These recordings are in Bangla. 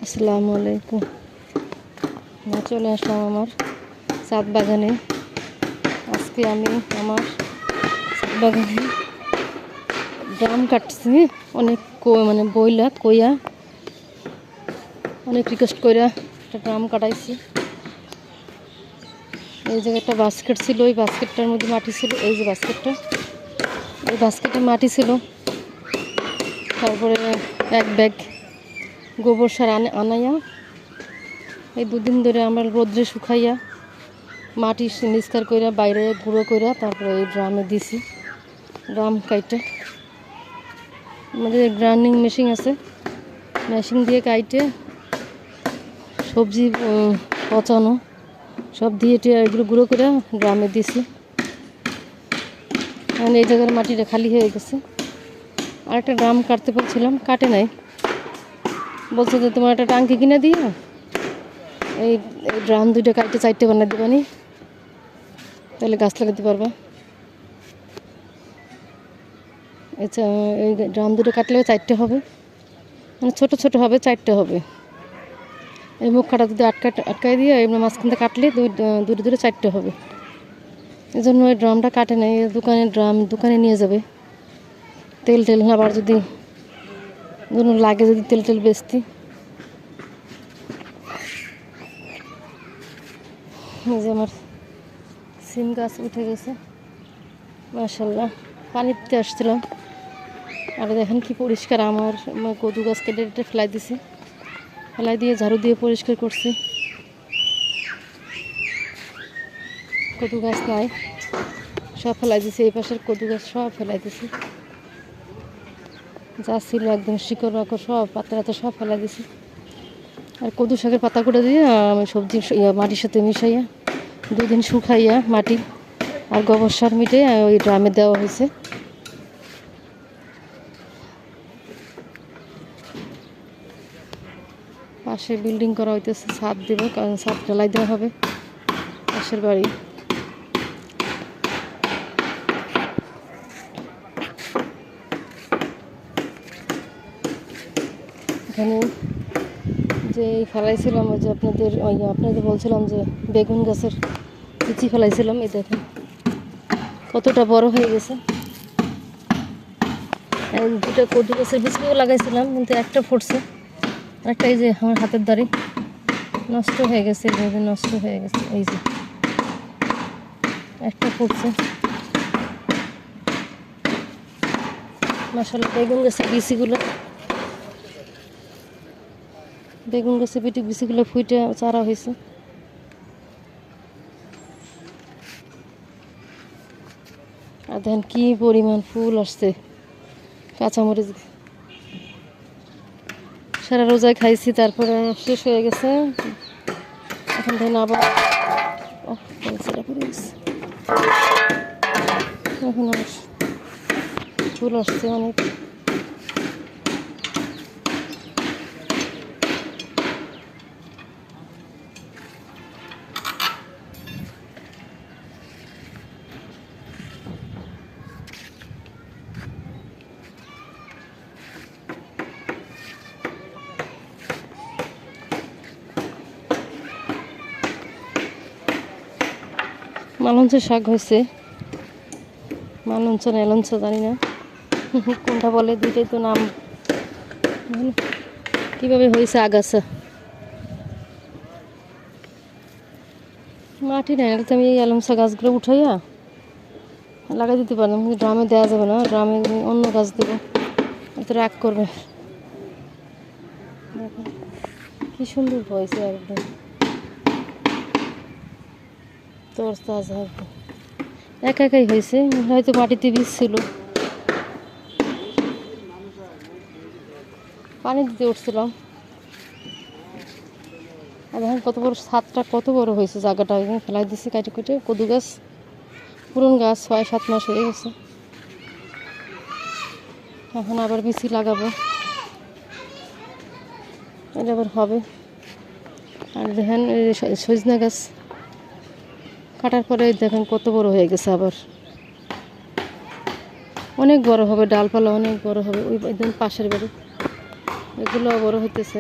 আসসালামু আলাইকুম। চলে আসলাম আমার ছাদ বাগানে। আজকে আমি আমার ছাদ বাগানে ড্রাম কাটছি। অনেক বইলা কইয়া অনেক রিকোয়েস্ট কইরা একটা ড্রাম কাটাইছি। এই জায়গায় একটা বাস্কেট ছিল, ওই বাস্কেটটার মধ্যে মাটি ছিল। এই যে বাস্কেটটা, এই বাস্কেটে মাটি ছিল। তারপরে এক ব্যাগ গোবর সার আনাইয়া এই দুদিন ধরে আমরা রোদ্রে শুকাইয়া মাটি নিস্কার কইরা বাইরে গুঁড়ো কইরা তারপরে এই ড্রামে দিছি। ড্রাম কাইটে আমাদের গ্রাইন্ডিং মেশিন আছে, মেশিন দিয়ে কাইটে সবজি পচানো সব দিয়ে এগুলো গুঁড়ো করে ড্রামে দিছি। এখন এই জায়গার মাটিটা খালি হয়ে গেছে। আরেকটা ড্রাম কাটতে বলছিলাম, কাটে নাই। বলছে যে তোমার একটা টাঙ্কি কিনে দিয়ে এই ড্রাম দুইটা কাটতে 4টে বানিয়ে দেবানি, তাহলে গাছ লাগাতে পারবা। আচ্ছা, এই ড্রাম দুটো কাটলে 4টে হবে, মানে ছোটো ছোটো হবে, 4টে হবে। এই মুখ কাটা যদি আটকাই দিয়ে এমনি মাঝখান থেকে কাটলে দূরে দূরে 4টে হবে। এই জন্য ওই ড্রামটা কাটে নাই। দোকানে নিয়ে যাবে। তেল আবার যদি ধরুন লাগে, যদি তেল বেচতি। এই যে আমার সিম গাছ উঠে গেছে মাশাআল্লাহ। পানি দিতে আসছিলাম, আর দেখেন কি পরিষ্কার। আমার কদু গাছ কেটে ফেলাই দিছি, ফেলাই দিয়ে ঝাড়ু দিয়ে পরিষ্কার করছি। কদু গাছ নাই, সব ফেলাই দিছি। এই পাশের কদু গাছ সব ফেলাই দিছি, যা ছিল একদম শিকড় বাকড় সব পাতা সব ফেলাই দিছি। আর কদু শাকের পাতা করে দিয়ে আমি সবজি মাটির সাথে মিশাইয়া 2 দিন শুকাইয়া মাটি আর গোবর সার মিটে ওই ড্রামে দেওয়া হয়েছে। পাশে বিল্ডিং করা হইতেছে, ছাদ দেব, কারণ ছাদ ঢালাই দেওয়া হবে পাশের বাড়ি। এখানে যে ফেলাইছিলাম, ওই যে আপনাদের বলছিলাম যে বেগুন গাছের বিচি ফেলাইছিলাম, এই দেখেন কতটা বড় হয়ে গেছে। দুটো কদু গাছের বীজগুলো লাগাইছিলাম, কিন্তু একটা ফুটছে, একটা এই যে আমার হাতের দাড়ি নষ্ট হয়ে গেছে, নষ্ট হয়ে গেছে। এই যে একটা ফুটছে মাশাআল্লাহ। বেগুন গাছের বিচিগুলো ফুটে চারা হয়েছে। আর দেখেন কি পরিমাণ ফুল আসছে। কাঁচামরিচ সারা রোজায় খাইছি, তারপরে শেষ হয়ে গেছে। এখন দেখেন আবার এখন ফুল আসছে অনেক। মালঞ্চের শাক হয়েছে, মালঞ্চ না এলঞ্চ জানি না কোনটা বলে, দুইটাই তো নাম। কিভাবে হয়েছে আগাছা, মাটি নেই, তো আমি এই এলঞ্চা গাছগুলো উঠাইয়া লাগাই দিতে পারলাম। ড্রামে দেওয়া যাবে না, ড্রামে অন্য গাছ দেবো, তো রাগ করবে। দেখো কি সুন্দর হয়েছে একদম তরতাজা, একাই হয়েছে। হয়তো মাটিতে বীজ ছিল, পানি দিতে উঠছিলাম। আর দেখেন কত বড় ছাদটা, কত বড় হয়েছে জায়গাটা। এখানে ফেলাই দিছি কেটে। কদু গাছ পুরন গাছ, 6-7 মাস হয়ে গেছে। এখন আবার বিচি লাগাবো, এটা আবার হবে। আর দেখেন সজনা গাছ কাটার পরে দেখেন কত বড় হয়ে গেছে, আবার অনেক বড় হবে, ডালপালা অনেক বড় হবে। ওই একদম পাশের বাড়ি এগুলো বড় হইতেছে।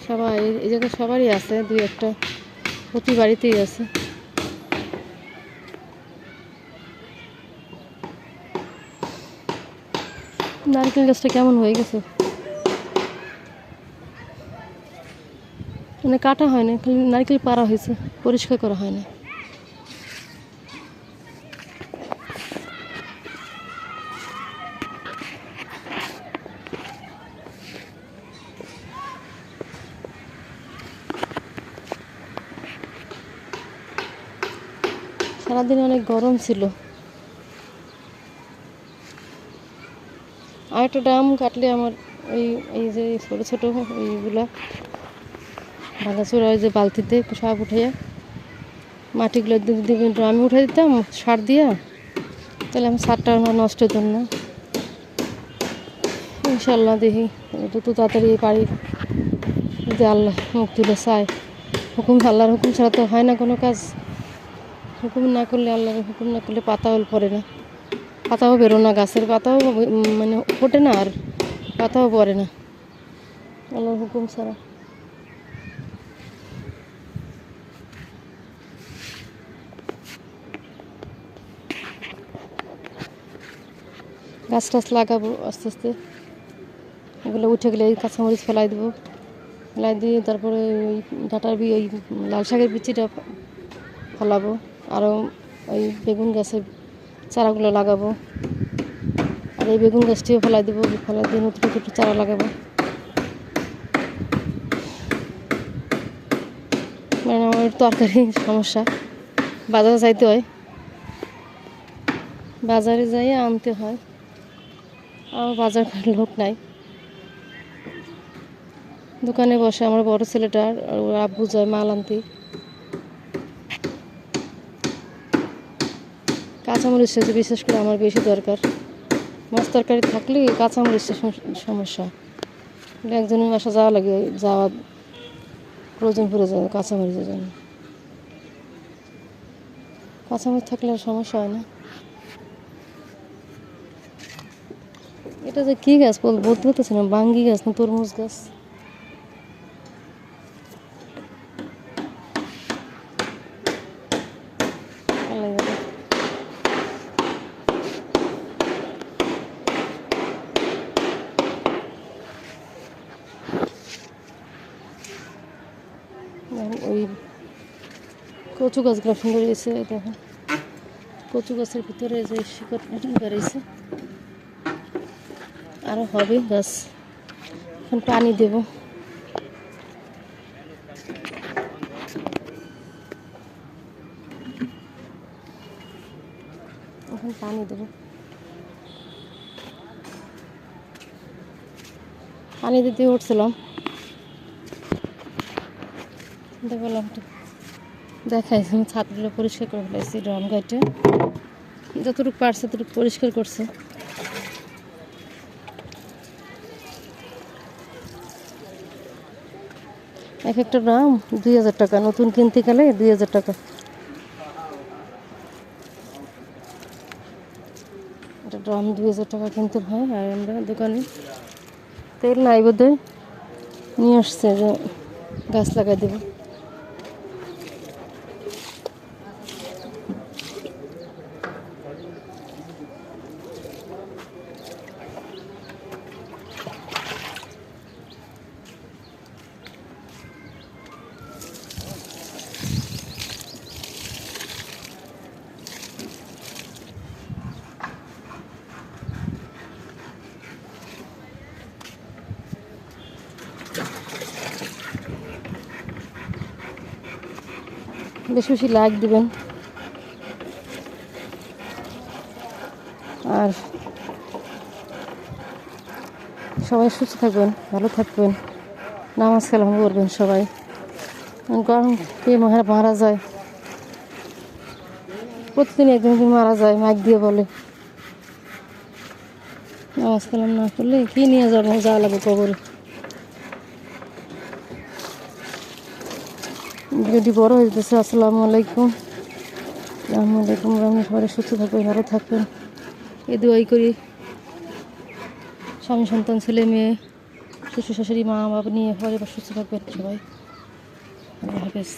সবাই এই জায়গায় সবারই আছে, দুই একটা প্রতি বাড়িতেই আছে। নারকেল গাছটা কেমন হয়ে গেছে, মানে কাটা হয় না, খালি নারকেল পাড়া হয়েছে, পরিষ্কার করা হয় না। সারাদিন অনেক গরম ছিল। আর একটা ড্রাম কাটলে আমার ওই এই যে ছোটো ছোটো ওইগুলা ভাঙাচোরা, ওই যে বালতিতে সব উঠাইয়া মাটিগুলো ড্রামে উঠে দিতাম সার দিয়া, তাহলে আমার সারটা আমার নষ্ট হতো না। ইনশাল্লাহ দেখি যত তাড়াতাড়ি পারি, যদি আল্লাহ মুখ তুলে চায়। আল্লাহর হুকুম ছাড়া তো হয় না কোনো কাজ। হুকুম না করলে, আল্লাহর হুকুম না করলে পাতাও পড়ে না, পাতাও বেরো না, গাছের পাতাও মানে ফোটে না, আর পাতাও পড়ে না আল্লাহর হুকুম ছাড়া। গাছ টাছ লাগাবো আস্তে আস্তে, এগুলো উঠে গেলে কাঁচামরিচ ফেলাই দেবো, ফেলাই দিয়ে তারপরে ওই ডাঁটার ওই লাল শাকের বিচিটা ফলাবো, আরও ওই বেগুন গাছের চারাগুলো লাগাবো, আর এই বেগুন গাছটিও ফেলাই দেবো, ফেলাই দিয়ে নতুন একটু চারা লাগাবো। মানে আমার তরকারি সমস্যা, বাজারে যাইতে হয়, বাজারে যাই আনতে হয়, আমার বাজার করার লোক নাই। দোকানে বসে আমার বড় ছেলেটার, আর ওর আব্বু যায় মাল আনতে। কাঁচামরিচ সেজে বিশেষ করে আমার বেশি দরকার, মাছ তরকারি থাকলে কাঁচামরিচের সমস্যা, একজনের বাসা যাওয়া লাগে, যাওয়া প্রয়োজন পড়ে যায় কাঁচামরিচের জন্য। কাঁচামরিচ থাকলে আর সমস্যা হয় না। এটা যে কী গাছ বলতে পারতেছি না, বাঙ্গি গাছ না তরমুজ গাছ। ওই কচু গাছগুলো সুন্দর হয়েছে, দেখুন কচু গাছের ভিতরে যে শিকড় বেড়েছে, আরও হবে গাছ। এখন পানি দেব, এখন পানি দেব, পানি দিতে উঠছিলাম, বললাম দেখাইছি ছাদগুলো পরিষ্কার করে ফেলাইছি, ড্রাম গাইটে যতটুকু পারছে ততটুকু পরিষ্কার করছে। এক একটা ড্রাম 2000 টাকা, নতুন কিনতে গেলে 2000 টাকা। একটা ড্রাম 2000 টাকা কিনতে হয়। আর আমরা দোকানে তেল নাই বোধহয়, নিয়ে আসছে যে গাছ লাগাই দেবো। বেশি বেশি লাইক দিবেন, আর সবাই সুস্থ থাকবেন, ভালো থাকবেন, নামাজ কালাম করবেন সবাই, কারণ কে মারা যায়, প্রতিদিন একজন মারা যায়, মাইক দিয়ে বলে। নামাজ কালাম না করলে কি নিয়ে যাওয়া লাগবে কবরে। ভিডিওটি বড় হয়ে যেতেছে। আসসালামু আলাইকুম, সবাই সুস্থ থাকবেন, ভালো থাকবেন, এই দোয়াই করি। স্বামী সন্তান ছেলে মেয়ে শ্বশুর শাশুড়ি মা বাবা নিয়ে পরে বা সুস্থ থাকবেন সবাই। আল্লাহ হাফেজ।